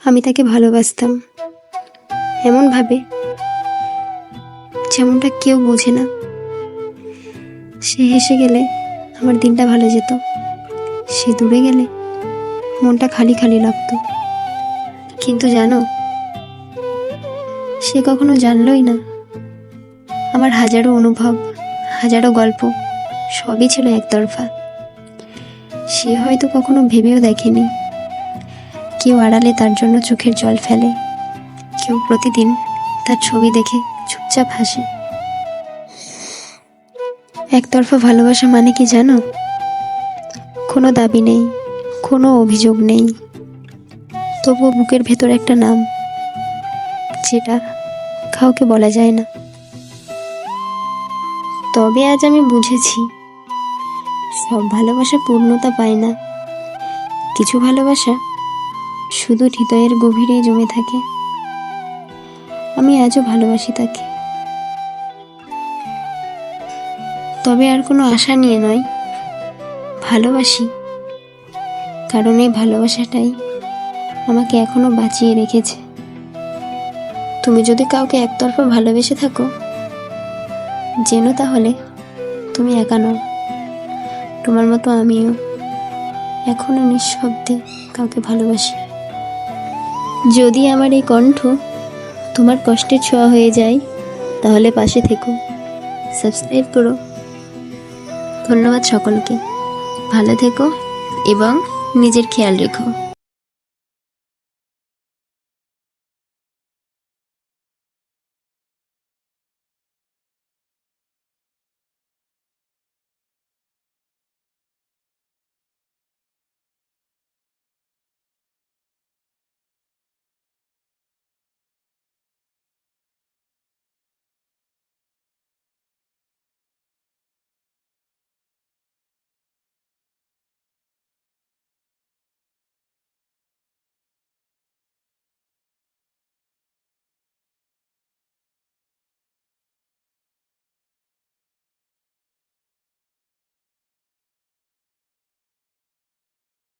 আমি তাকে ভালোবাসতাম এমনভাবে যেমনটা কেউ বোঝে না। সে হেসে গেলে আমার দিনটা ভালো যেত, সে দূরে গেলে মনটা খালি খালি লাগতো। কিন্তু জানো, সে কখনো জানলই না আমার হাজারো অনুভব, হাজারো গল্প সবই ছিল একতরফা। সে হয়তো কখনো ভেবেও দেখেনি কেউ আড়ালে তার জন্য চোখের জল ফেলে, কেউ প্রতিদিন তার ছবি দেখে চুপচাপ হাসে। একতরফা ভালোবাসা মানে কি জানো? কোনো দাবি নেই, কোনো অভিযোগ নেই, তবুও বুকের ভেতর একটা নাম যেটা কাউকে বলা যায় না। তবে আজ আমি বুঝেছি, সব ভালোবাসা পূর্ণতা পায় না। কিছু ভালোবাসা শুধু হৃদয়ের গভীরে জমে থাকে। আমি আজও ভালোবাসি তাকে, তবে আর কোনো আশা নিয়ে নয়। ভালোবাসি কারণ এই ভালোবাসাটাই আমাকে এখনো বাঁচিয়ে রেখেছে। তুমি যদি কাউকে একতরফা ভালোবেসে থাকো, জেনো তাহলে তুমি একা নও। তোমার মতো আমিও এখনো নিঃশব্দে কাউকে ভালোবাসি। যদি আমার এই কণ্ঠ তোমার কষ্টের ছোঁয়া হয়ে যায়, তাহলে পাশে থেকো, সাবস্ক্রাইব করো। ধন্যবাদ সকলকে। ভালো থেকো এবং নিজের খেয়াল রেখো।